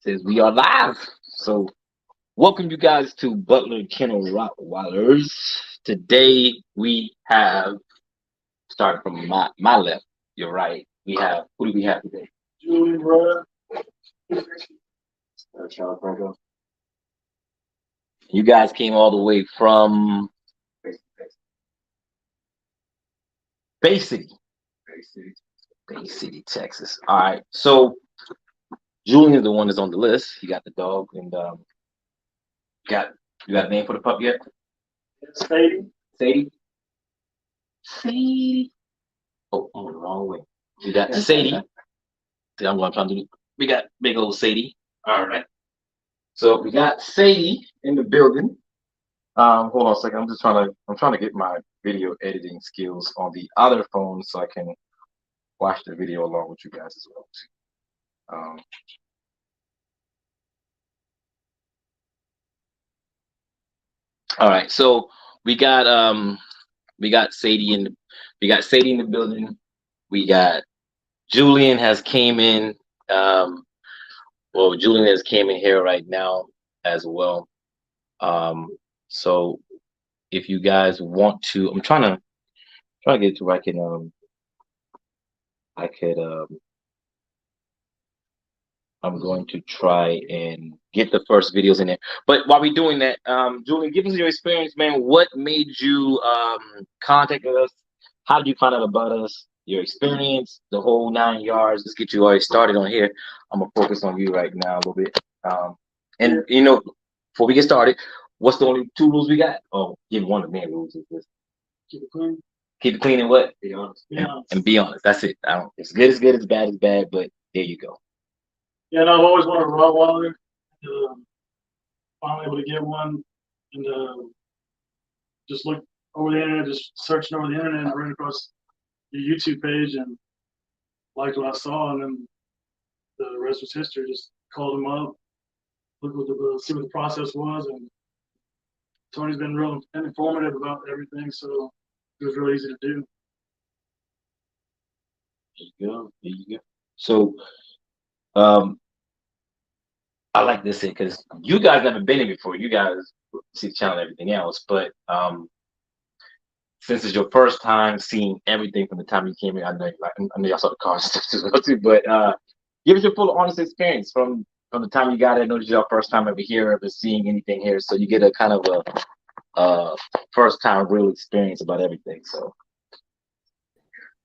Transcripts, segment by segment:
Says we are live. So welcome you guys to Butler Kennel Rottweilers. Today we have starting from my left, your right. We have who do we have today? Julian Barrera. You guys came all the way from Bay City. Bay City, Texas. All right. So Julian is the one that's on the list. He got the dog and you got a name for the pup yet? Sadie. Sadie? Sadie. Oh, I'm the wrong way. We got Sadie. See, I'm trying to do. We got big old Sadie. All right. So we got Sadie in the building. Hold on a second. I'm trying to get my video editing skills on the other phone so I can watch the video along with you guys as well too. All right. So we got Sadie in the building. We got Julian has came in. Well, Julian has came in here right now as well. So if you guys want to, I'm trying to get to where I'm going to try and get the first videos in there. But while we're doing that, Julian, give us your experience, man. What made you contact us? How did you find out about us? Your experience, the whole 9 yards. Let's get you already started on here. I'm gonna focus on you right now a little bit. And you know, before we get started, what's the only 2 rules we got? Oh, give one of the main rules is this. Keep it clean. Keep it clean and what? Be honest. And be honest. That's it. I don't. It's good as good. It's bad as bad. But there you go. Yeah, and I've always wanted a Rottweiler. Finally able to get one, and just look over the internet, just searching over the internet, and ran across your YouTube page and liked what I saw, and then the rest was history. Just called him up, see what the process was, and Tony's been real informative about everything, so it was really easy to do. There you go. There you go. So, I like this because you guys never been here before. You guys see the channel and everything else, but since it's your first time seeing everything from the time you came here, I know y'all saw the car stuff as well too. But give us your full honest experience from the time you got it. I know this is your first time ever here, ever seeing anything here, so you get a kind of a first time real experience about everything. So.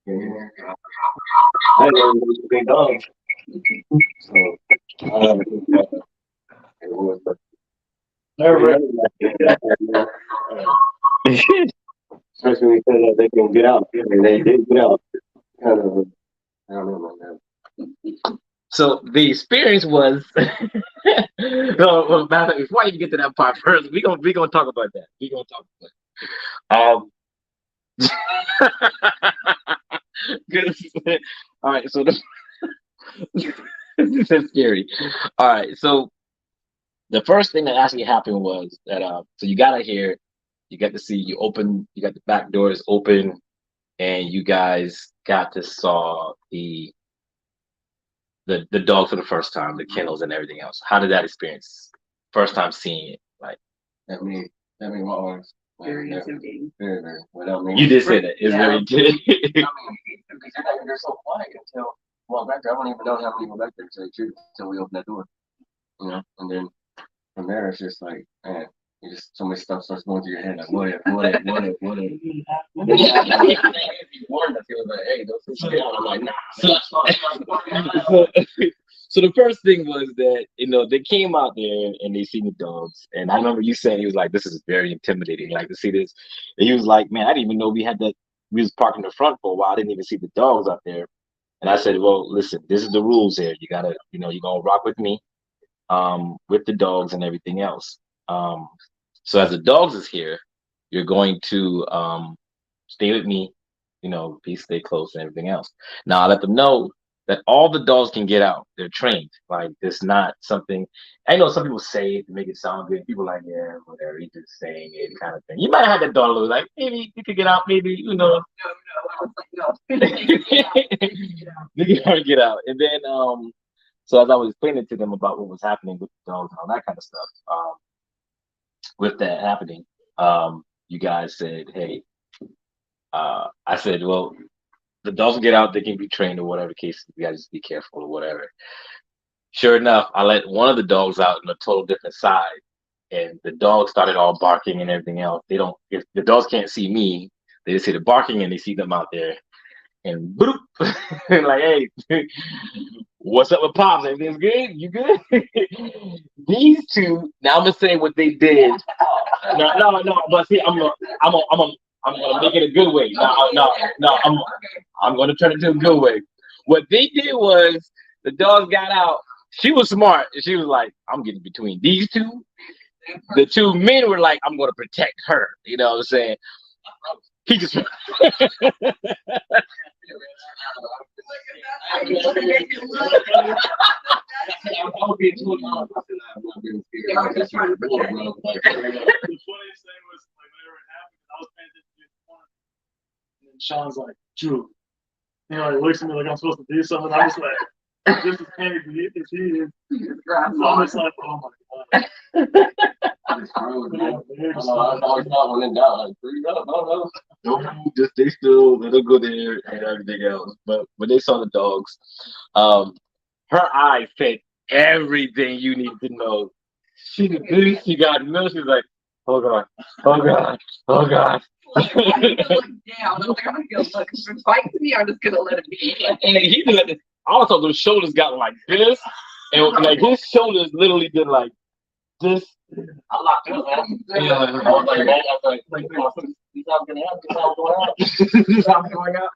I know it's a big dog. So, it was, but especially when we said that they can get out. I mean, they did get out. Kind of, I don't know about that. So the experience was. Well, matter before I even get to that part first, we gonna talk about that. We gonna talk about it. Good. All right. So this is scary. All right. So the first thing that actually happened was that so you got here, you got to see you got the back doors open, and you guys got to saw the dog for the first time, the kennels and everything else. How did that experience? First time seeing it, like That mean what was Very intimidating. very, without me. you did say that. It's very intimidating. They're so quiet until back there. I don't even know how many were back there to tell you the truth until we open that door. You know, and then from there it's just like, man, you just so much stuff starts going through your head, like what if. You warned us, he was like, hey, don't sit down. I'm like, nah. So the first thing was that they came out there and they seen the dogs, and I remember you saying he was like, "This is very intimidating, like to see this." And he was like, "Man, I didn't even know we had that. We was parked in the front for a while. I didn't even see the dogs out there." And I said, "Well, listen, this is the rules here. You gotta, you're gonna rock with me, with the dogs and everything else. So as the dogs is here, you're going to stay with me, please stay close and everything else." Now I let them know that all the dogs can get out. They're trained. Like it's not something. I know some people say it to make it sound good. People like, yeah, whatever. He's just saying it, kind of thing. You might have had that dog who was like, maybe you could get out. Maybe No. they can get out. And then So as I was explaining to them about what was happening with the dogs and all that kind of stuff, with that happening, you guys said, "Hey," I said, "Well, the dogs will get out; they can be trained or whatever case. You guys just be careful or whatever." Sure enough, I let one of the dogs out on a total different side, and the dog started all barking and everything else. They don't, if the dogs can't see me, they just see the barking and they see them out there. And boop, and like, hey, what's up with Pops? Everything's good? You good? These two, now I'm gonna say what they did. No, but see, I'm gonna make it a good way. No, I'm gonna turn it to a good way. What they did was the dogs got out. She was smart. She was like, I'm getting between these two. The two men were like, I'm gonna protect her. You know what I'm saying? He just The funniest thing was like whenever it happened, I was paying attention to the corner, and then Sean's like, "Drew," like looks at me like I'm supposed to do something. I'm just like, just as panicked as he is. I'm just like, oh my god. I always thought when in doubt, like, just they still let them go there and everything else. But when they saw the dogs, her eyes said everything you need to know. She did this, she got milk, she's like, oh god, oh god, oh god. I'm gonna look down. I'm like, I'm gonna look. If it bites me, I'm just gonna let it be. And he did like this. Also, those shoulders got like this, and like his shoulders literally did like this. I locked up, man. Yeah, I was like, man, I was like, he's not gonna happen. He's not going out. this is how I'm going out.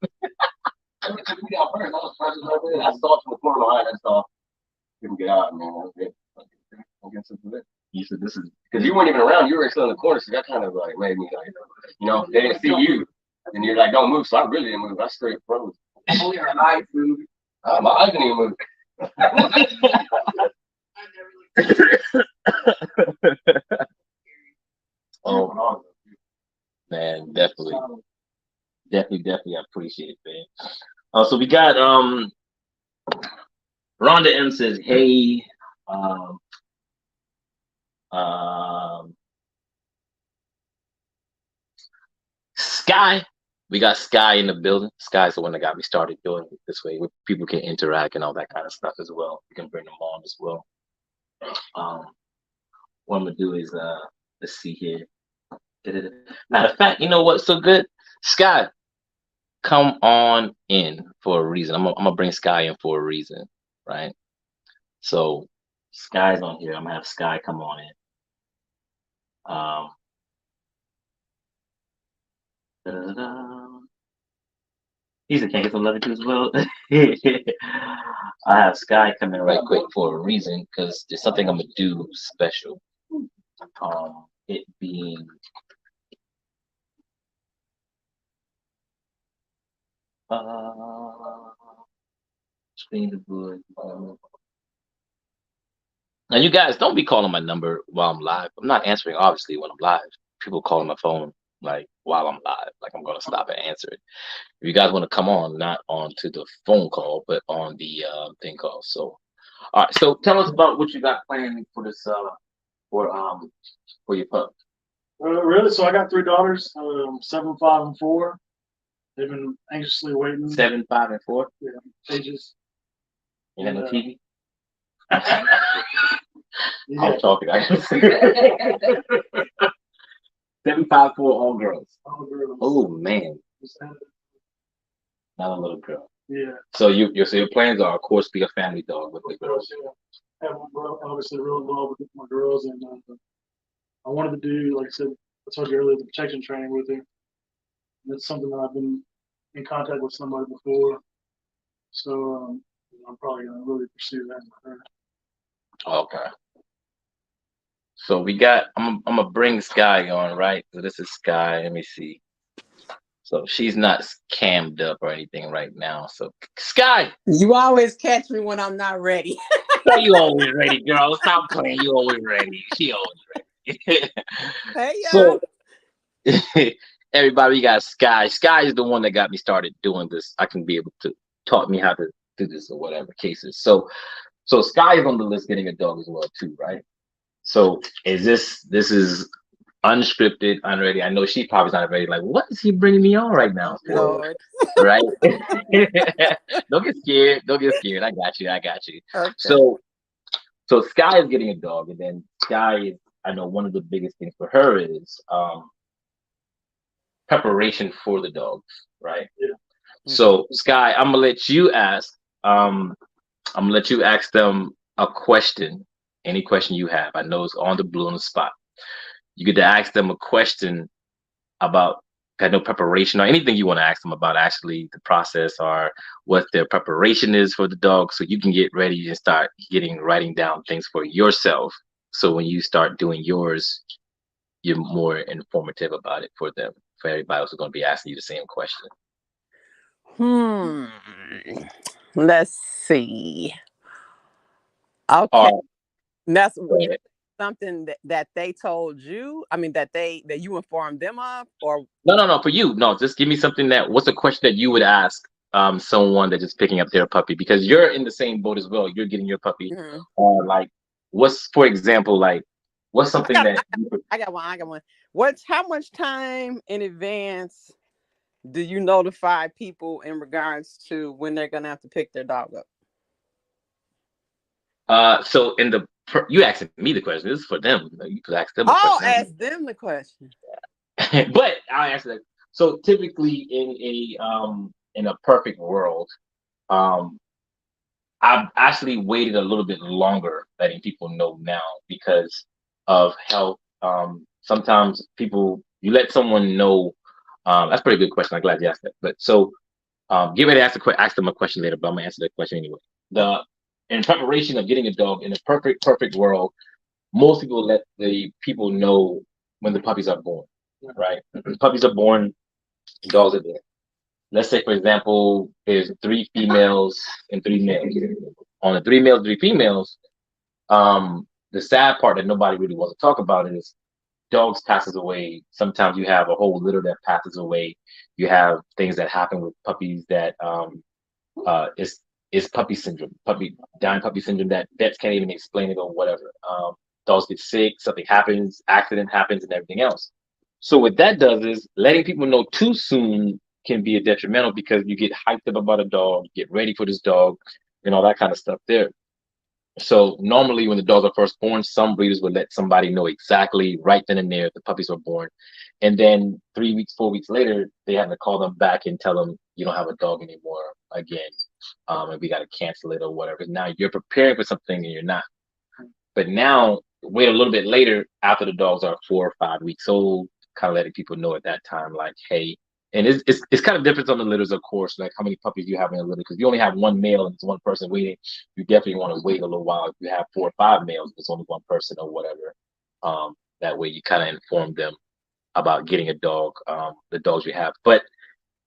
I took me out first. I was first over there. I saw it from the corner of my eye. I saw him get out, man. That was it. I guess that's it. You said this is Because you weren't even around. You were still in the corner, so that kind of like made me like, they didn't see you, and you're like, don't move. So I really didn't move. I straight froze. Only her eyes move. My eyes didn't even move. I never looked. oh man, definitely. Definitely, I appreciate it, man. So we got Rhonda M says, hey, Skye. We got Skye in the building. Skye's the one that got me started doing it this way, where people can interact and all that kind of stuff as well. You can bring them on as well. What I'm gonna do is let's see here. Matter of fact, you know what's so good? Skye, come on in for a reason. I'm gonna bring Skye in for a reason, right? So Skye's on here. I'm gonna have Skye come on in. He's a can't get some love too as well. I have Skye come in right quick for a reason because there's something I'm gonna do special. It being screen the board. Now you guys don't be calling my number while I'm live. I'm not answering obviously when I'm live. People calling my phone like while I'm live, like I'm gonna stop and answer it. If you guys want to come on, not on to the phone call, but on the thing call. So all right, so tell us about what you got planned for this for your pup. Really? So I got 3 daughters, 7, 5, and 4. They've been anxiously waiting. 7, 5, and 4. Yeah, ages. You got no TV? Yeah. I'm talking. 7, 5, 4, all girls. All girls. Oh man, not a little girl. Yeah. So your plans are, of course, be a family dog with the girls. Yeah. Have obviously real involved with my girls, and I wanted to do, like I said, I told you earlier, the protection training with her. That's something that I've been in contact with somebody before, so I'm probably gonna really pursue that with her. Okay. So we got. I'm gonna bring Skye on, right? So this is Skye. Let me see. So she's not cammed up or anything right now. So Skye, You always catch me when I'm not ready. so you always ready, girl? Stop playing. You always ready. She always ready. Hey, So everybody, we got Skye. Skye is the one that got me started doing this. I can be able to taught me how to do this or whatever cases. So So Skye is on the list getting a dog as well too, right? So is this is unscripted, unready? I know she probably not ready. Like, what is he bringing me on right now for? Lord. Right? Don't get scared. Don't get scared. I got you. I got you. Okay. So Skye is getting a dog, and then Skye is. I know one of the biggest things for her is preparation for the dogs, right? Yeah. So Skye, I'm gonna let you ask. I'm gonna let you ask them a question. Any question you have. I know it's on the blue on the spot. You get to ask them a question about no preparation or anything you want to ask them about actually the process or what their preparation is for the dog, so you can get ready and start writing down things for yourself. So when you start doing yours, you're more informative about it for them. For everybody else who's going to be asking you the same question. Let's see. Okay. That's Go ahead. something that they told you. I mean, that you informed them of, or No. For you, no. Just give me something what's a question that you would ask someone that's just picking up their puppy, because you're in the same boat as well. You're getting your puppy. Like, what's, for example, like, what's something that I got one. How much time in advance do you notify people in regards to when they're gonna have to pick their dog up? So you asking me the question. This is for them. You could ask them the I'll question. ask them the question. But I'll answer that. So typically in a perfect world, I've actually waited a little bit longer letting people know now because of health. Sometimes you let someone know. That's a pretty good question. I'm glad you asked that. But so get ready to ask them a question later, but I'm gonna answer that question anyway. In preparation of getting a dog in a perfect world, most people let the people know when the puppies are born, right? Puppies are born, dogs are there. Let's say, for example, there's 3 females and 3 males. On the 3 males, 3 females, the sad part that nobody really wants to talk about is dogs passes away. Sometimes you have a whole litter that passes away. You have things that happen with puppies that is puppy syndrome, dying puppy syndrome that vets can't even explain it or whatever. Dogs get sick, something happens, accident happens, and everything else. So what that does is letting people know too soon can be a detrimental, because you get hyped up about a dog, get ready for this dog, and all that kind of stuff there. So normally when the dogs are first born, some breeders would let somebody know exactly right then and there the puppies were born. And then 3 weeks, 4 weeks later, they have to call them back and tell them you don't have a dog anymore again. And we got to cancel it or whatever. Now you're preparing for something and you're not. But now wait a little bit later after the dogs are 4 or 5 weeks old, kind of letting people know at that time, like, hey, and it's kind of different on the litters, of course, like how many puppies you have in a litter. Because if you only have 1 male and it's 1 person waiting, you definitely want to wait a little while. If you have 4 or 5 males, if it's only 1 person or whatever, that way you kind of inform them about getting a dog, the dogs you have. But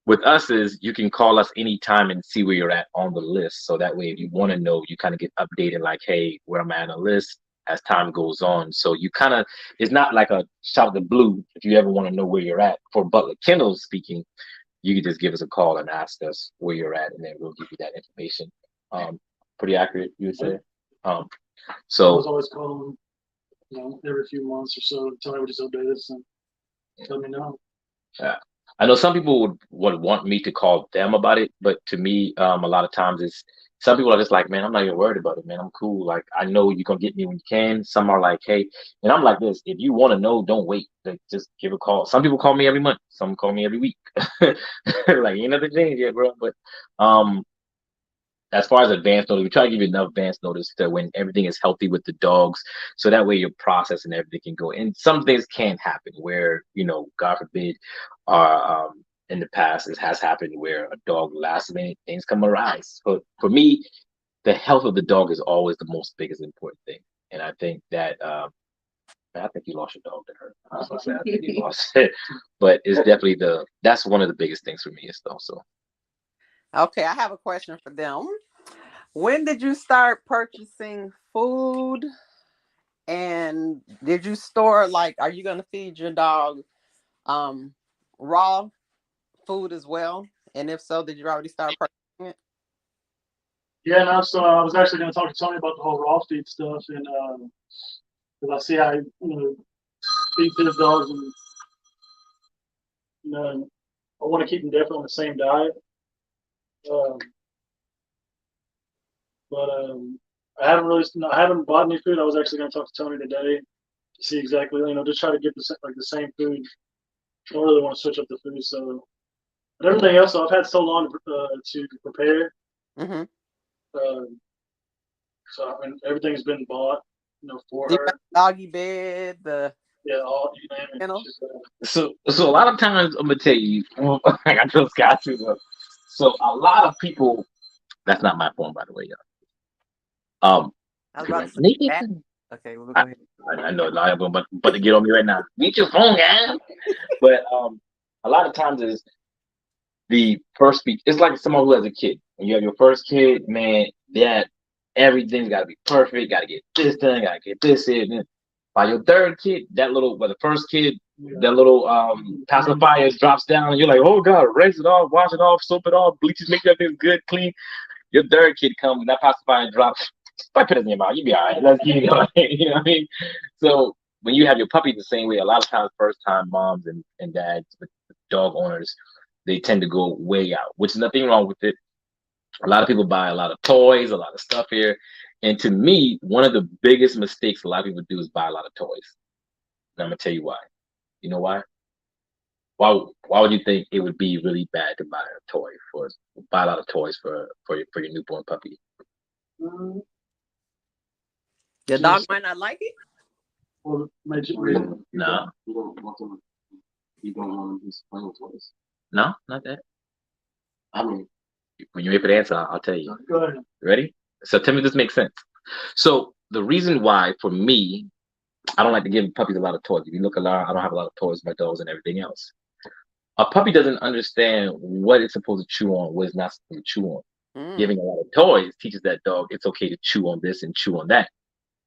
with us is you can call us anytime and see where you're at on the list. So that way, if you want to know, you kind of get updated, like, hey, where I'm at on the list as time goes on. So you kind of, it's not like a shout the blue. If you ever want to know where you're at, for Butler Kendall speaking, you can just give us a call and ask us where you're at, and then we'll give you that information. Pretty accurate, you would say. I So was always calling, every few months or so to tell everybody to update us and let me know. yeah. I know some people would want me to call them about it, but to me, a lot of times some people are just like, man, I'm not even worried about it, man. I'm cool. Like, I know you're gonna get me when you can. Some are like, hey, and I'm like this. If you want to know, don't wait. Like, just give a call. Some people call me every month. Some call me every week. Like, ain't nothing changed yet, bro. But as far as advance notice, we try to give you enough advance notice to when everything is healthy with the dogs, so that way your process and everything can go. And some things can happen where, God forbid, in the past it has happened where a dog last minute things come arise. But for me, the health of the dog is always the most biggest important thing. And I think that I think you lost your dog to her. I was gonna say I think you lost it, but it's definitely that's one of the biggest things for me is also. Okay, I have a question for them. When did you start purchasing food? And did you store, like, are you going to feed your dog raw food as well? And if so, did you already start purchasing it? Yeah, no, so I was actually going to talk to Tony about the whole raw feed stuff, and because I see how he, feeds his dogs, and I want to keep them definitely on the same diet. Um, but I haven't bought any food. I was actually going to talk to Tony today to see exactly, just try to get the same food. I don't really want to switch up the food, so. But everything else, I've had so long to prepare. Mm-hmm. Um, so I mean, everything's been bought, for You got her. the doggy bed, the Yeah, all you name it. kennel. So a lot of times I'm gonna tell you, I got those guys too. So a lot of people. That's not my phone, by the way, y'all. I was People about like, to say that. Okay, we'll go I, ahead. I know a lot of them, but to get on me right now. Get your phone, guys. But a lot of times is the first speech. It's like someone who has a kid. When you have your first kid, man, that everything's got to be perfect. Got to get this done. Got to get this in. And by your third kid, the first kid, that little pacifier drops down, and you're like, oh god, rinse it off, wash it off, soap it off, bleaches, make everything good, clean. Your third kid comes, and that pacifier drops. If put it in your mouth, you be all right. Let's keep going. You know what I mean? So when you have your puppy the same way, a lot of times first time moms and dads with dog owners, they tend to go way out, which is nothing wrong with it. A lot of people buy a lot of toys, a lot of stuff here. And to me, one of the biggest mistakes a lot of people do is buy a lot of toys. And I'm gonna tell you why. You know why? Why would you think it would be really bad to buy a lot of toys for your newborn puppy? Mm, Your dog just might not like it. well, No, You don't want them. You don't want them to be playing toys. no, not that. I mean, When you're ready for the answer, I'll tell you. go ahead. Ready? So tell me if this makes sense. So the reason why, for me, I don't like to give puppies a lot of toys. If you look around, I don't have a lot of toys, my dogs and everything else. A puppy doesn't understand what it's supposed to chew on, what it's not supposed to chew on. Mm. Giving a lot of toys teaches that dog it's okay to chew on this and chew on that.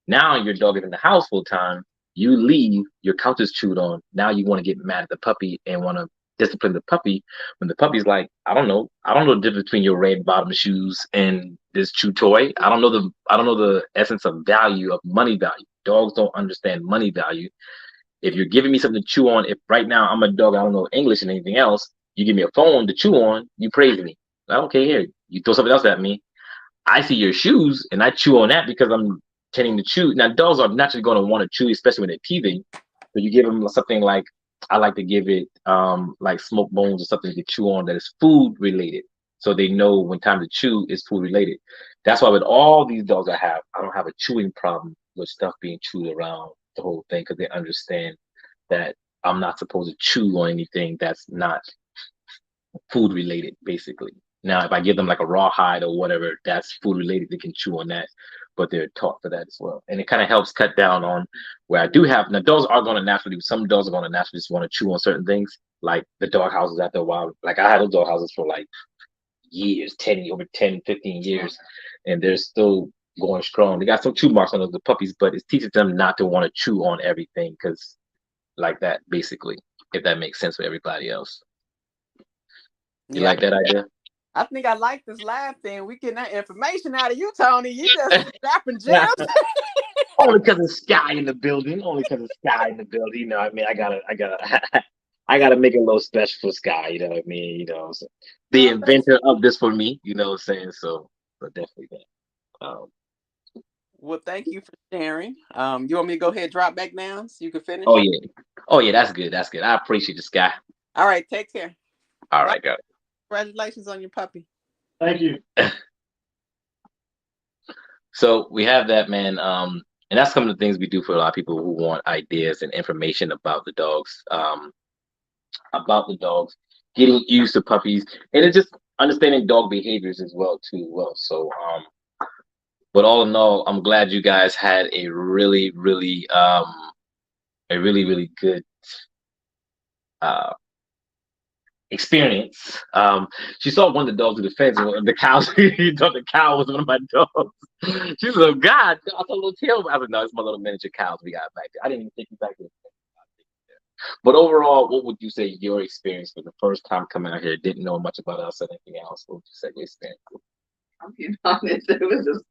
Now your dog is in the house full time. You leave, your couch is chewed on. Now you want to get mad at the puppy and want to discipline the puppy when the puppy's like, I don't know the difference between your red bottom shoes and this chew toy. I don't know the essence of value of money value. Dogs don't understand money value. If you're giving me something to chew on, if right now I'm a dog, I don't know English and anything else, you give me a phone to chew on, you praise me. Okay, here, you throw something else at me. I see your shoes and I chew on that because I'm tending to chew. Now, dogs are naturally going to want to chew, especially when they're teething. So you give them something like, I like to give it like smoke bones or something to chew on that is food related. So they know when time to chew is food related. That's why with all these dogs I don't have a chewing problem with stuff being chewed around the whole thing because they understand that I'm not supposed to chew on anything that's not food related, basically. Now, if I give them like a rawhide or whatever, that's food related, they can chew on that, but they're taught for that as well. And it kind of helps cut down on where I do have now dogs are going to naturally, some dogs are going to naturally just want to chew on certain things, like the dog houses after a while. Like I had those dog houses for like years, over 10, 15 years, and they're still going strong. They got some chew marks on the puppies, but it teaches them not to want to chew on everything because like that, basically, if that makes sense for everybody else. You Yeah, like that idea? I think I like this live thing. We getting that information out of you, Tony. You just dropping Yeah. gems. Only because of Skye in the building. Only because of Skye in the building. You know, what I mean, I gotta make it a little special for Skye. You know what I mean? You know, so the inventor of this for me. You know what I'm saying? So definitely that. Well, thank you for sharing. You want me to go ahead and drop back down so you can finish? Oh yeah, that's good. That's good. I appreciate you, Skye. All right, take care. All right, got it. Congratulations on your puppy. Thank you. So we have that, man. And that's some of the things we do for a lot of people who want ideas and information about the dogs. Getting used to puppies, and it's just understanding dog behaviors as well too. So but all in all, I'm glad you guys had a really, really good uh experience. She saw one of the dogs in the fence, and the cow. She thought the cow was one of my dogs. She was like, "God, I saw a little tail." I was like, "No, it's my little miniature cows we got back there." I didn't even take you back to the fence. But overall, what would you say your experience for the first time coming out here? Didn't know much about us or anything else. What would you say your experience? I'm being honest. It was just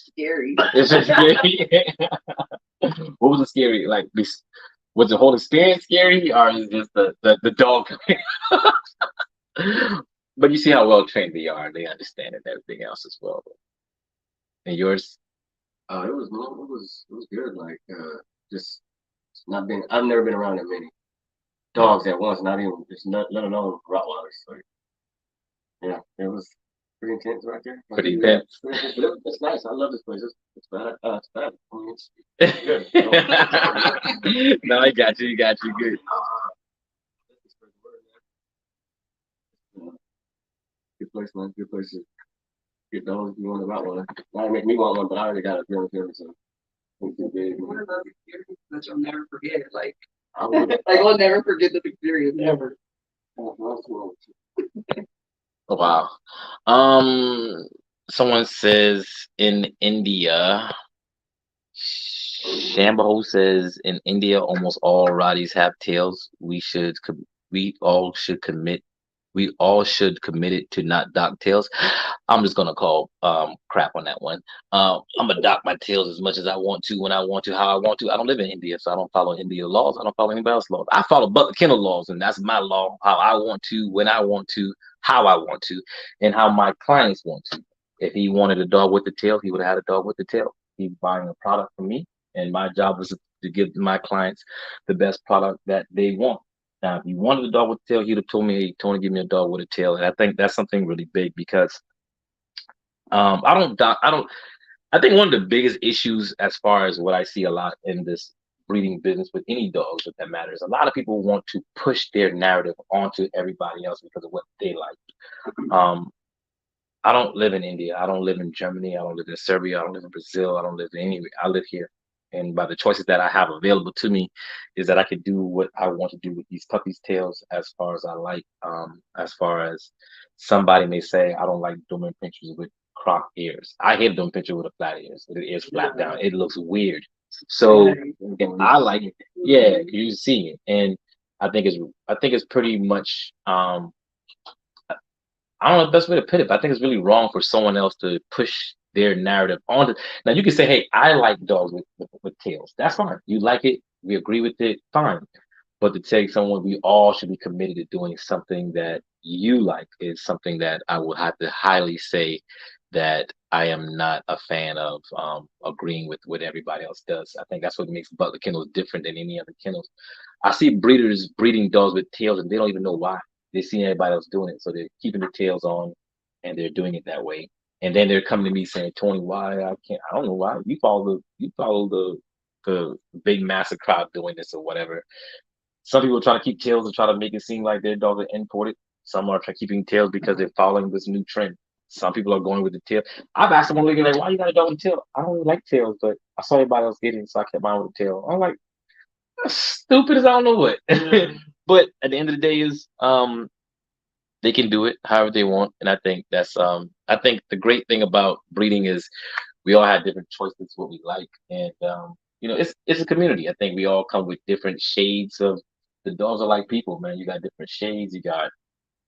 scary. It's just scary. What was it scary? Like, was the whole experience scary, or is it just the dog? But you see how well trained they are. They understand and everything else as well. And yours? It was no, it was good. Like just not been. I've never been around that many dogs at once. Not even just not let alone Rottweilers. Like yeah, it was pretty intense right there. Like, Pretty intense. It's nice. I love this place. It's bad. It's bad. I mean, it's good. No, I got you. Got you. Good. Good place, man. Good place to get dogs. You want a Rottweiler? Now make me want one, but I already got a German Shepherd, so it's too big. One of those experiences that you'll never forget. Like, I would. like I'll never forget this experience ever. Oh, wow. Um, Someone says in India, Shambaho says in India, almost all Rotties have tails. We all should commit. We all should commit it to not dock tails. I'm just gonna call crap on that one. I'm gonna dock my tails as much as I want to, when I want to, how I want to. I don't live in India, so I don't follow India laws. I don't follow anybody else's laws. I follow Butler Kennel laws, and that's my law. How I want to, when I want to, how I want to, and how my clients want to. If he wanted a dog with the tail, he would have had a dog with the tail. He's buying a product from me, and my job is to give my clients the best product that they want. Now, if you wanted a dog with a tail, he'd have told me, "Hey, Tony, give me a dog with a tail." And I think that's something really big because I don't, I don't, I think one of the biggest issues as far as what I see a lot in this breeding business with any dogs, if that matters, a lot of people want to push their narrative onto everybody else because of what they like. I don't live in India. I don't live in Germany. I don't live in Serbia. I don't live in Brazil. I don't live in anywhere. I live here. And by the choices that I have available to me, is that I can do what I want to do with these puppies' tails as far as I like. As far as somebody may say, I don't like Doberman pinchers with croc ears. I hate a Doberman pincher with a flat ears, with the ears flat down. It looks weird. So, and I like it. Yeah, you see it, and I think it's pretty much I don't know the best way to put it, but I think it's really wrong for someone else to push their narrative onto. Now you can say, "Hey, I like dogs with tails." That's fine. You like it. We agree with it. Fine. But to take someone, we all should be committed to doing something that you like is something that I would have to highly say that I am not a fan of agreeing with what everybody else does. I think that's what makes Butler Kennels different than any other kennels. I see breeders breeding dogs with tails and they don't even know why. They see everybody else doing it, so they're keeping the tails on and they're doing it that way. And then they're coming to me saying, "Tony, why I can't? I don't know why. You follow the big massive crowd doing this or whatever." Some people try to keep tails and try to make it seem like their dogs are imported. Some are keeping tails because they're following this new trend. Some people are going with the tail. I've asked someone looking like, "Why you got a dog with a tail?" I don't really like tails, but I saw everybody else getting it, so I kept mine with a tail. I'm like, that's stupid as I don't know what. But at the end of the day, is they can do it however they want, and I think that's I think the great thing about breeding is we all have different choices what we like, and it's a community. I think we all come with different shades of the dogs are like people, man. You got different shades. You got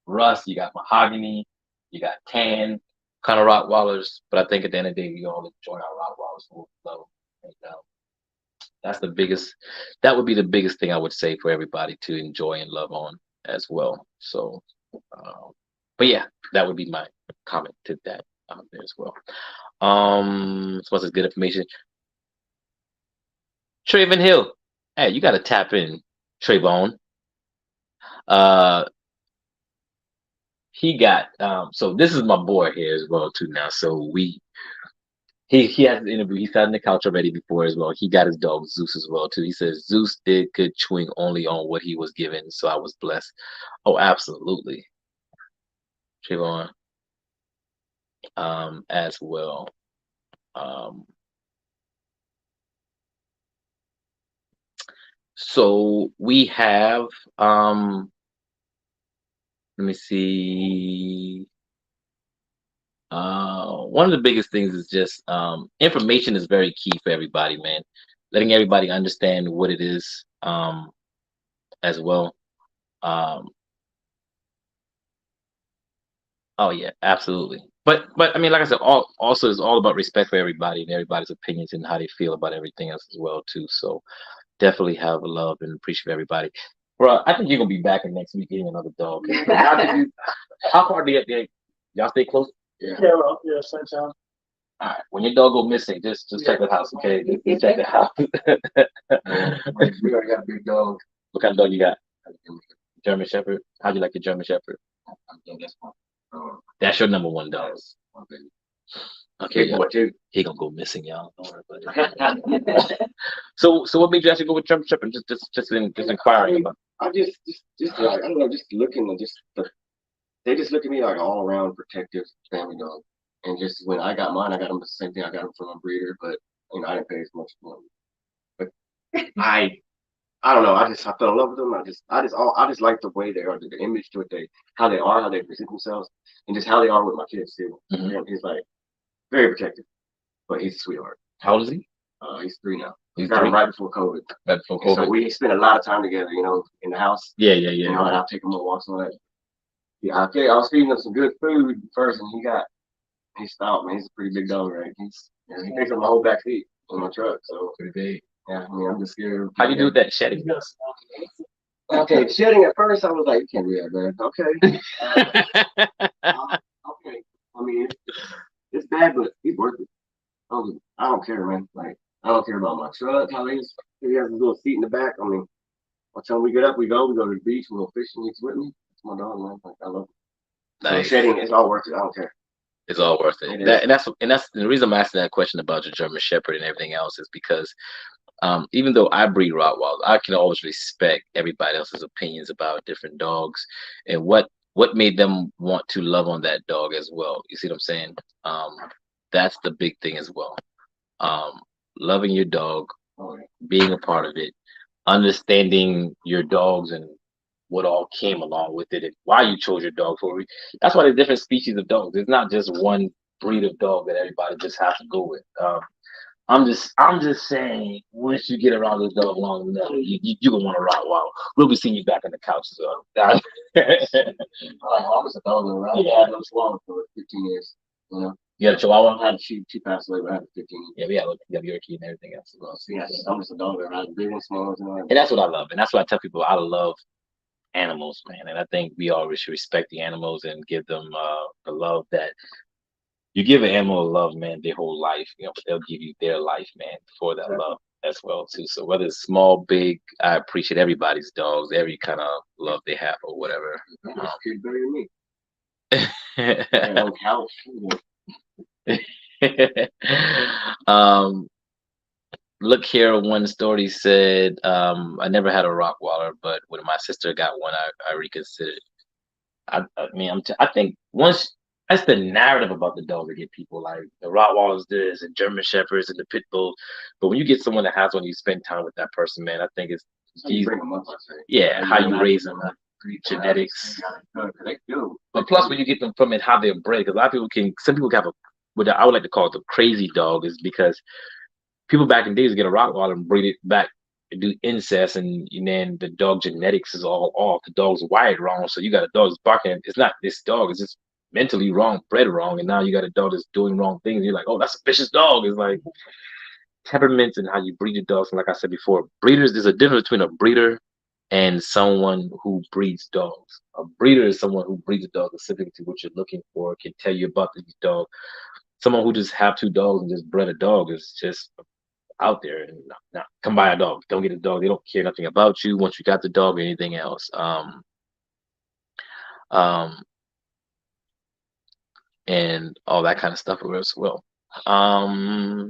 rust, you got mahogany, you got tan kind of Rottweilers. But I think at the end of the day, we all enjoy our Rottweilers for love. And that's the biggest. That would be the biggest thing I would say for everybody to enjoy and love on as well. So, but yeah, that would be my comment to that there as well. So what's good information? Trayvon Hill. Hey, you got to tap in, Trayvon. He got so this is my boy here as well too now. So he has an interview. He sat on the couch already before as well. He got his dog Zeus as well too. He says Zeus did good chewing only on what he was given, so I was blessed. Oh, absolutely, Trayvon. As well. So we have let me see. One of the biggest things is just information is very key for everybody, man. Letting everybody understand what it is as well. Um, oh yeah, absolutely. But I mean, like I said, also it's all about respect for everybody and everybody's opinions and how they feel about everything else as well too. So definitely have love and appreciate everybody. Bro, I think you're gonna be back in next week getting another dog. How far do y'all stay close? Yeah. Yeah, well, yeah, same time. All right. When your dog go missing, just check the house, okay? Just check the house. We already got a big dog. What kind of dog you got? German Shepherd. How'd you like your German Shepherd? That's one. That's your number one dog. One baby. Okay, Big boy too. he gonna go missing, y'all. Don't worry about it. So what made you actually go with German Shepherd? Just inquiring about. I just like, I don't know, just looking and they just look at me like all around protective family dog. And just when I got mine, I got them the same thing. I got them from a breeder, but I didn't pay as much for them. But I don't know. I fell in love with them. I just like the way they are, the image to it, how they present themselves, and just how they are with my kids too. Mm-hmm. He's like very protective, but he's a sweetheart. How old is he? He's 3 now. He's got 3? him right before COVID. Right before COVID. So we spent a lot of time together, in the house. Yeah. And I'll take him on walks and all that. Yeah, okay. I was feeding him some good food first, and he stopped, man. He's a pretty big dog, right? He takes up my whole back seat in my truck, so Pretty big. yeah. I mean, I'm just scared. How you do with that shedding? He's got a small Okay, shedding at first, I was like, you can't do that, man. Okay. Okay. I mean, it's bad, but he's worth it. I don't care, man. Like, I don't care about my truck, how he has a little seat in the back. I mean, by the time we get up, we go to the beach, we go fishing, he's with me. It's my dog, man. Like, I love it. Nice. So shedding, it's all worth it. I don't care. It's all worth it. And that's the reason I'm asking that question about your German Shepherd and everything else is because even though I breed Rottweilers, I can always respect everybody else's opinions about different dogs and what made them want to love on that dog as well. You see what I'm saying? That's the big thing as well. Loving your dog, being a part of it, understanding your dogs and what all came along with it and why you chose your dog for it. That's why there's different species of dogs. It's not just one breed of dog that everybody just has to go with. I'm just saying, once you get around this dog long enough, you gonna want to Rottweiler. We'll be seeing you back in the couch as well. I was a dog around. I had those long for 15 years. You got a Chihuahua? I had she passed away, but I had 15 years. Yeah, we have Yorkie and everything else as well. So yeah, I'm just a dog around, big ones, small ones, and that's what I love, and that's what I tell people. I love animals, man, and I think we all should respect the animals and give them the love that you give an animal love, man, their whole life. They'll give you their life, man, for that love as well too. So whether it's small, big, I appreciate everybody's dogs, every kind of love they have or whatever. Kid better than me. Look here, one story said, I never had a Rottweiler, but when my sister got one, I reconsidered. I think once that's the narrative about the dog that get people like the Rottweilers this and German Shepherds and the Pit Bulls. But when you get someone that has one, you spend time with that person, man. I think it's easy. How you raise them, genetics. But plus, when you get them from it, how they're bred, because some people have what I would like to call it the crazy dog, is because people back in the days get a Rottweiler and breed it back and do incest, and then the dog genetics is all off. The dog's wired wrong, so you got a dog that's barking. It's not this dog; it's just mentally wrong, bred wrong, and now you got a dog that's doing wrong things. You're like, oh, that's a vicious dog. It's like temperaments and how you breed your dogs. And like I said before, breeders, there's a difference between a breeder and someone who breeds dogs. A breeder is someone who breeds a dog specifically to what you're looking for, can tell you about the dog. Someone who just have 2 dogs and just bred a dog is just out there and not come buy a dog. Don't get a dog. They don't care nothing about you once you got the dog or anything else. And all that kind of stuff as well. Shambo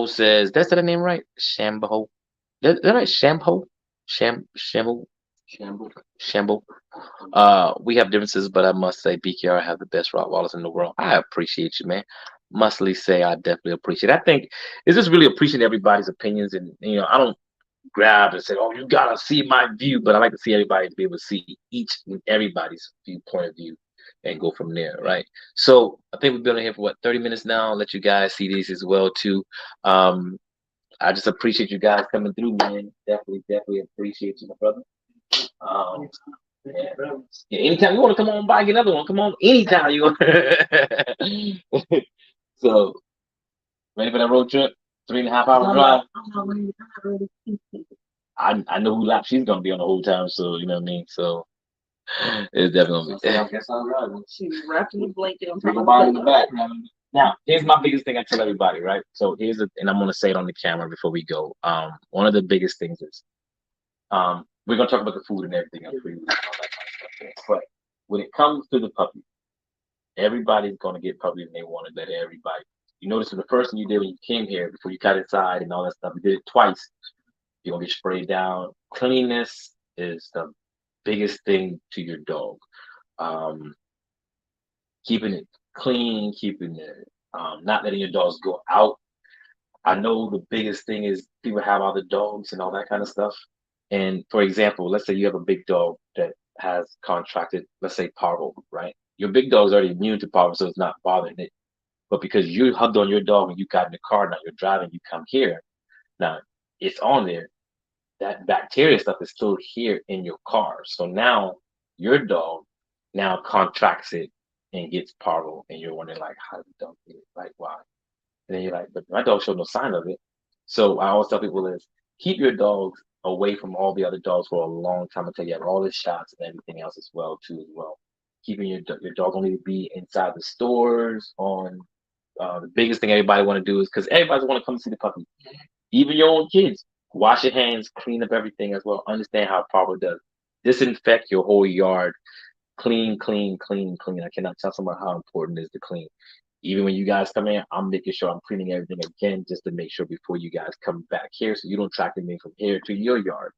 says, that's the name right? Shambo. Is that right? Shambo? Shambo. We have differences, but I must say BKR have the best Rottweilers in the world. I appreciate you, man. Mustly say I definitely appreciate it. I think it's just really appreciating everybody's opinions, and I don't grab and say, oh, you gotta see my view, but I like to see everybody to be able to see each and everybody's viewpoint of view and go from there, right? So I think we've been on here for 30 minutes now. I'll let you guys see these as well too. I just appreciate you guys coming through, man. Definitely appreciate you, my brother. Yeah, anytime you want to come on by, get another one. Come on, anytime you want. So, ready for that road trip? 3.5 hour drive. I know who lap she's gonna be on the whole time, so you know what I mean. So it's definitely So gonna I guess I'm driving. She wrapped in a blanket on top Take a of body in the the back. Now, here's my biggest thing I tell everybody, right? So and I'm gonna say it on the camera before we go. One of the biggest things is, we're gonna talk about the food and everything else, food and all that kind of stuff. But when it comes to the puppy, everybody's gonna get puppies and they want to let everybody. You notice the first thing you did when you came here, before you got inside and all that stuff, you did it twice. You're gonna get sprayed down. Cleanliness is the biggest thing to your dog. Um, Keeping it clean, keeping it, not letting your dogs go out. I know the biggest thing is people have other dogs and all that kind of stuff. And for example, let's say you have a big dog that has contracted, let's say parvo, right? Your big dog's already immune to parvo, so it's not bothering it. But because you hugged on your dog and you got in the car, now you're driving, you come here, now it's on there. That bacteria stuff is still here in your car. So now your dog now contracts it and gets parvo, and you're wondering like, how did the dog get it? Like, why? And then you're like, but my dog showed no sign of it. So I always tell people is keep your dogs away from all the other dogs for a long time until you have all the shots and everything else as well too as well. Keeping your dog only to be inside the stores on the biggest thing everybody want to do is because everybody want to come see the puppy. Even your own kids. Wash your hands, clean up everything as well. Understand how parvo does. Disinfect your whole yard. Clean, clean, clean, clean. I cannot tell someone how important it is to clean. Even when you guys come in, I'm making sure I'm cleaning everything again just to make sure before you guys come back here so you don't track anything from here to your yard.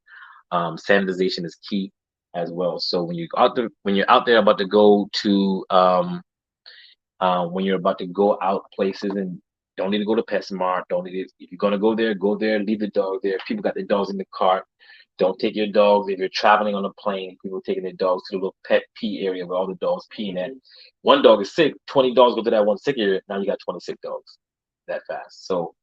Sanitization is key as well. So when you're out there about to go to when you're about to go out places and don't need to go to PetSmart, don't need to, if you're gonna go there, leave the dog there. People got their dogs in the cart. Don't take your dogs if you're traveling on a plane. People taking their dogs to the little pet pee area where all the dogs peeing at. One dog is sick, 20 dogs go to that one sick area. Now you got 26 dogs that fast. So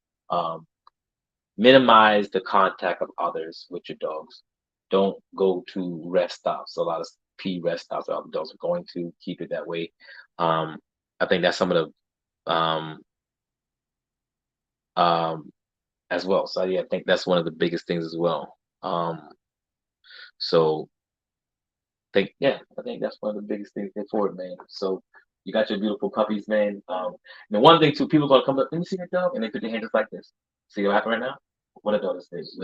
minimize the contact of others with your dogs. Don't go to rest stops. A lot of pee rest stops that other dogs are going to. Keep it that way. I think that's some of the as well. So yeah, I think that's one of the biggest things as well. So I think that's one of the biggest things for it, man. So you got your beautiful puppies, man. And the one thing too, people gonna come up, let me see your dog, and they put their hands just like this. See what happened right now? What a dog is this?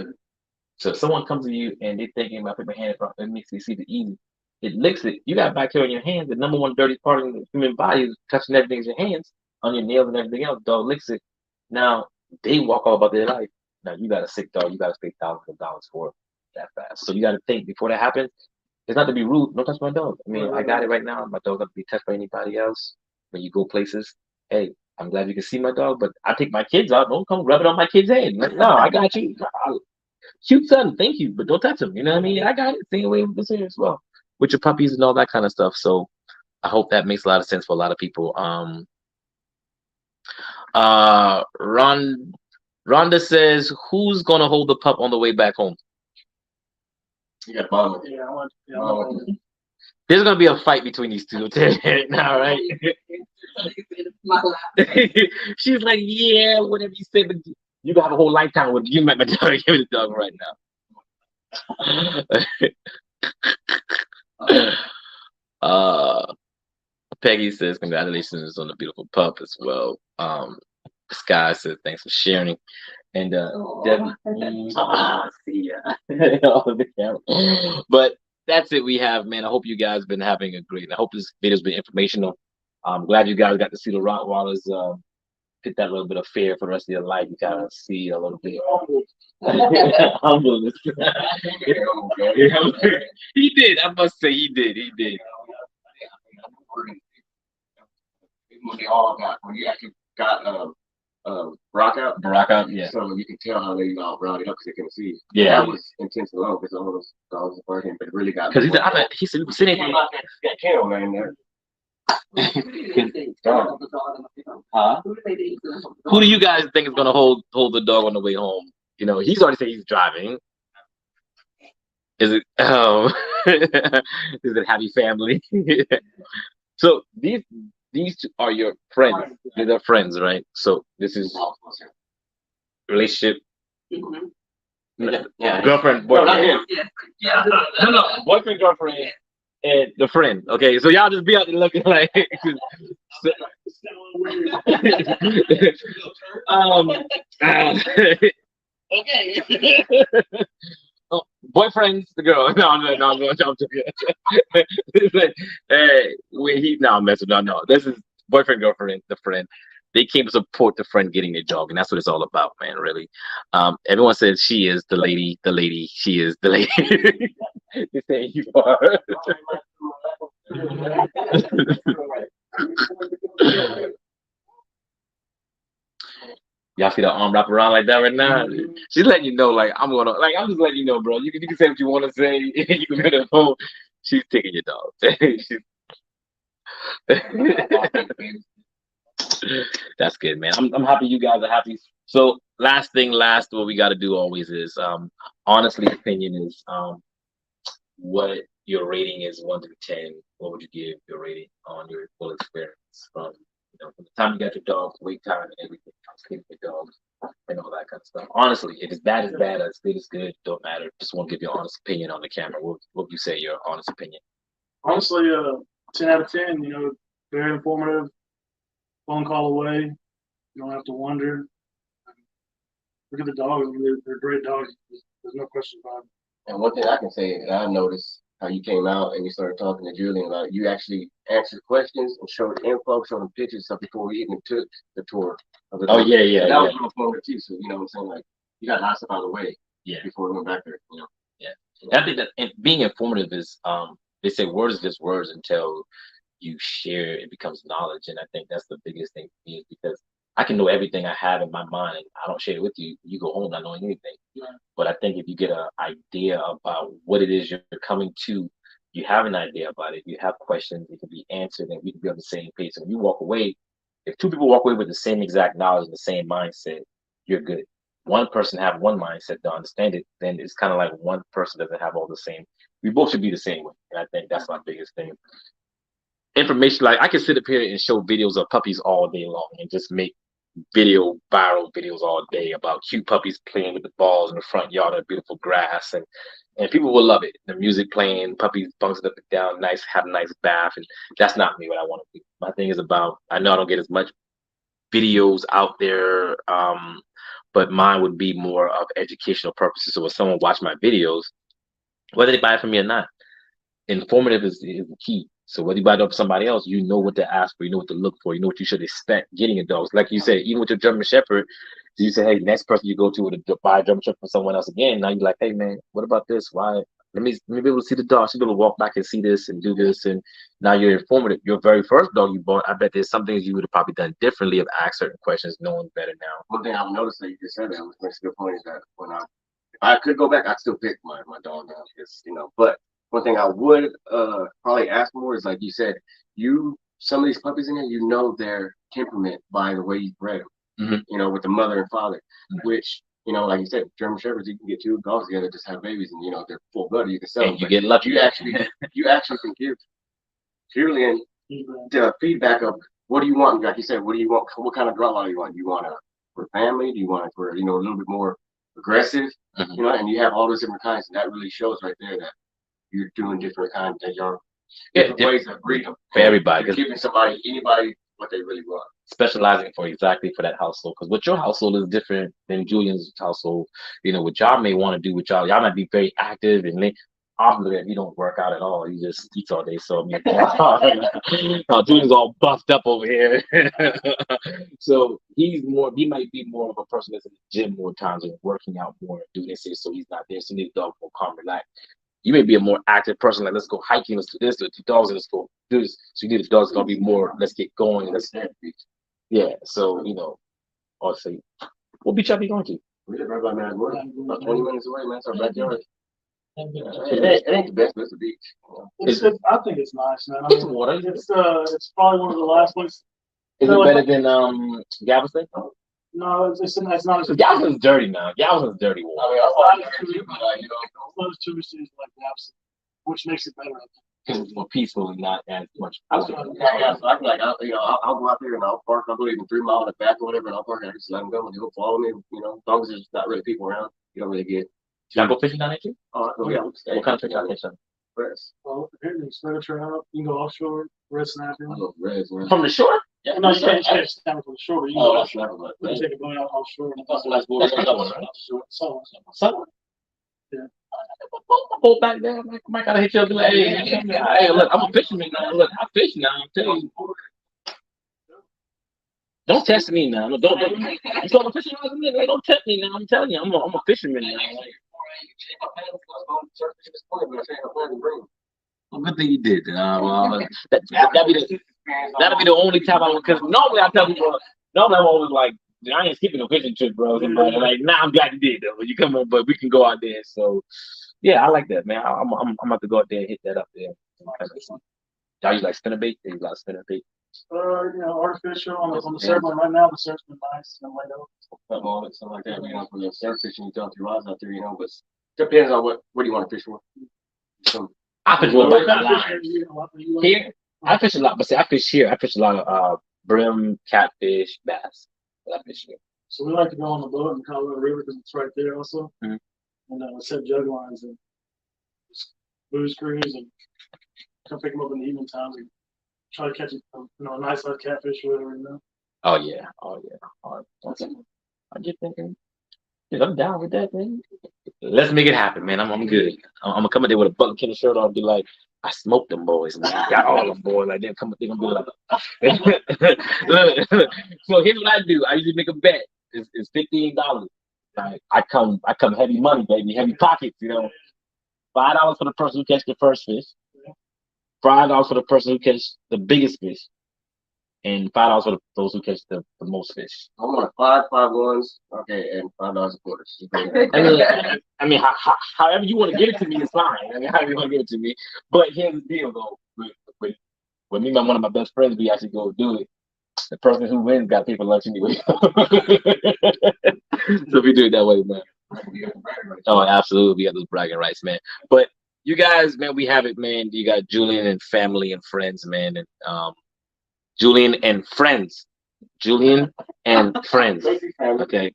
So if someone comes to you and they thinking about putting their hand in let me see the easy. It licks it. You got bacteria in your hands. The number one dirty part of the human body is touching everything in your hands, on your nails and everything else. Dog licks it. Now they walk all about their life. Now you got a sick dog. You got to pay thousands of dollars for it that fast. So you got to think before that happens. It's not to be rude. Don't touch my dog. I mean, I got it right now. My dog not to be touched by anybody else. When you go places, hey, I'm glad you can see my dog, but I take my kids out. Don't come rub it on my kid's head. Like, no, I got you. Cute son, thank you, but don't touch him. You know what I mean? I got it. Same way with this here as well, with your puppies and all that kind of stuff. So I hope that makes a lot of sense for a lot of people. Rhonda says, "Who's gonna hold the pup on the way back home?" You got mama. Yeah, I want. There's gonna be a fight between these two now, right? She's like, yeah, whatever you say, but you got a whole lifetime with you. Met my dog, give me the dog right now. Peggy says, congratulations on the beautiful pup as well. Skye says, thanks for sharing. And Debbie, see ya. The camera. But that's it we have, man. I hope you guys been having a great, I hope this video's been informational. I'm glad you guys got to see the Rottweilers get that little bit of fear for the rest of your life. You gotta see a little bit humbleness. He did. I must say he did. He did. When they all got, when you actually got rock out, yeah. So you can tell how they all brought it up because they couldn't see. Yeah, that was intense alone because all those dogs were working, but it really got. Because he said we were sitting there. That kennel right in there. Who do you guys think is gonna hold the dog on the way home? You know, he's already said he's driving. Is it is it happy family? So these two are your friends. They're friends, right? So this is relationship. Mhm. Yeah. Girlfriend, No, not boyfriend. him. Yeah. Yeah. No, boyfriend, girlfriend, and the friend. Okay, so y'all just be out there looking like. um, okay. Oh, boyfriend's the girl. No, I'm joking. It's like, hey, no, I'm messing. No. This is boyfriend, girlfriend, the friend. They came to support the friend getting their dog, and that's what it's all about, man. Really. Everyone says she is the lady. The lady. She is the lady. They say you are. Y'all see the arm wrap around like that right now? She's letting you know, like I'm just letting you know, bro. You can say what you want to say. You can be on the phone. She's taking your dog. That's good, man. I'm happy you guys are happy. So last, what we got to do always is, honestly, opinion is, what your rating is 1 through 10. What would you give your rating on your full experience from the time you got your dog, wait time, and everything, cleaning your dog, and all that kind of stuff. Honestly, if it's bad, it's bad. As good as good, don't matter. Just want to give your honest opinion on the camera. What would you say your honest opinion? Honestly, 10 out of 10. Very informative. Phone call away. You don't have to wonder. Look at the dogs. I mean, they're great dogs. There's no question about it. And one thing I can say, and I noticed how you came out and you started talking to Julian about it, you actually answered questions and showed info, showed them pictures and stuff before we even took the tour of the Oh dog. yeah, And that yeah, was real informative too. So you know what I'm saying? Like you got lots of out of the way yeah. before we went back there. Yeah. And I think that being informative is, they say words are just words until you share it becomes knowledge, and I think that's the biggest thing for me is because I can know everything I have in my mind and I don't share it with you. You go home not knowing anything. Yeah. But I think if you get an idea about what it is you're coming to, you have an idea about it. You have questions, it can be answered, and we can be on the same page. And when you walk away, if two people walk away with the same exact knowledge and the same mindset, you're good. One person have one mindset to understand it, then it's kind of like one person doesn't have all the same. We both should be the same way, and I think that's my biggest thing. Information, like I can sit up here and show videos of puppies all day long and just make viral videos all day about cute puppies playing with the balls in the front yard of beautiful grass, and people will love it. The music playing, puppies bouncing up and down, nice, have a nice bath, and that's not me. What I want to do. My thing is about. I know I don't get as much videos out there, but mine would be more of educational purposes. So when someone watch my videos, whether they buy it from me or not, informative is the key. So whether you buy it up somebody else, you know what to ask for, you know what to look for, you know what you should expect getting a dog. Like you said, even with your German Shepherd, you say, hey, next person you go to buy a German Shepherd from someone else again. Now you're like, hey man, what about this? Why? Let me be able to see the dog. She's able to walk back and see this and do this. And now you're informative. Your very first dog you bought, I bet there's some things you would have probably done differently if asked certain questions, knowing better now. One thing I've noticed that you just said that was a good point is that if I could go back, I'd still pick my dog now because but one thing I would probably ask more is like you said, some of these puppies in here, their temperament by the way you bred them. Mm-hmm. With the mother and father, Mm-hmm. which like you said, German Shepherds, you can get two dogs together, just have babies, and they're full blooded. You can sell them. And you get lucky. You actually can give Julian the feedback of what do you want. Like you said, what do you want? What kind of Rottweiler do you want? Do you want it for family? Do you want it for a little bit more aggressive? Mm-hmm. And you have all those different kinds, and that really shows right there that you're doing different kinds of different ways of breed them for everybody. You're giving anybody what they really want. Specializing for that household, because what your household is different than Julian's household. What y'all may want to do with y'all might be very active and obviously if you don't work out at all, you just eat all day. So Julian's all buffed up over here. So he might be more of a person that's in the gym more times and working out more, doing this, so he's not there. So you need a dog more calm, relax. You may be a more active person, like let's go hiking, let's do this, let's do dogs, let's go do this. So you need a dog's gonna be more, let's get going, yeah. So I'll say, what beach are you going to? We live right by Mad Wood, about 20 minutes away, man. It's our backyard. It ain't the best, but it's a beach. I think it's nice, man. It's water. It's probably one of the last places. Is it better than Galveston? No, it's not as Galveston's dirty now. Galveston's dirty I water. mean, I like it too, but you know, it's not as touristy as like Galveston, which makes it better. I think. Because it's more peaceful and not as much. yeah, so I feel like I'll go out there and I'll park. I'll go even 3 miles in the back or whatever, and I'll park and I just let them go and they'll follow me. You know, as long as there's not really people around, you don't really get. Y'all go fishing down there too? Oh yeah. What kind of fish y'all catch? Reds. Well, here there's red trout. You can go offshore, red snapper. I love reds, man. From the shore? Yeah, No, you can't catch snapper from the shore, but you can Oh, go that's offshore. never good. You can take a boat out offshore. That's a nice boy. That's another one, right? So, Yeah. Hold back there. I might gotta hit you up and be like, hey, look, I'm a fisherman now. Look, I fish now. I'm telling you. Don't test me now. No, don't. You saw the fishing rods in there? Like, don't tempt me now. I'm telling you, I'm a fisherman now. Like, well, good thing you did. That'll be the only time I would. Because normally I tell people, normally I'm always like, I ain't skipping a fishing trip, bro. Somebody like, nah, I'm glad you did though. You come on, but we can go out there. So, yeah, I like that, man. I'm about to go out there and hit that up there. Y'all use like spinnerbait? They use a lot of spinnerbait. you know, artificial on the surf line right now. The surf's been nice and laid out. Something like that, you know, for the surf fishing, you dump your rods out there, you know, but depends on what do you want to fish for. So, I fish What with kind my of fish line. you like? Here, I fish a lot, but see, I fish here. I fish a lot of brim, catfish, bass. But I fish here. So we like to go on the boat in the Colorado River because it's right there also. Mhm. And we set jug lines and just booze cruise and come pick them up in the evening times and try to catch a nice size catfish or whatever, you know. Oh yeah. Okay. I get thinking. Yeah, I'm down with that, man. Let's make it happen, man. I'm good. I'm gonna come in there with a bucket killer shirt on and be like, I smoked them boys, man. Got all them boys. Like they're gonna be like, look. So here's what I do. I usually make a bet. It's $15. Like I come heavy money, baby, heavy pockets. You know, $5 for the person who catch the first fish, $5 for the person who catch the biggest fish, and $5 for those who catch the most fish. I want 5 ones, okay, and $5 a quarter. I mean, however you want to give it to me is fine. I mean, however you want to give it to me. But here's the deal, though. With me and one of my best friends, we actually go do it. The person who wins got to pay for lunch anyway. So we do it that way, man. Oh, absolutely. We have those bragging rights, man. But you guys, man, we have it, man. You got Julian and family and friends, man. And Julian and friends. Julian and friends. Okay.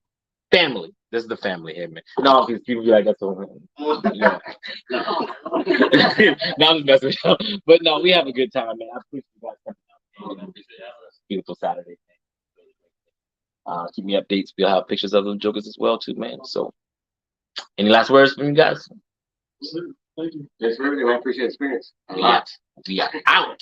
Family. This is the family here, man. No, because people be like, that's the yeah. No, I'm just messing with you. But no, we have a good time, man. I appreciate you guys coming out. Beautiful Saturday. Keep me updates. We'll have pictures of them jokers as well, too, man. So, any last words from you guys? Thank you. Yes, for everything. I appreciate the experience. A lot. We are out.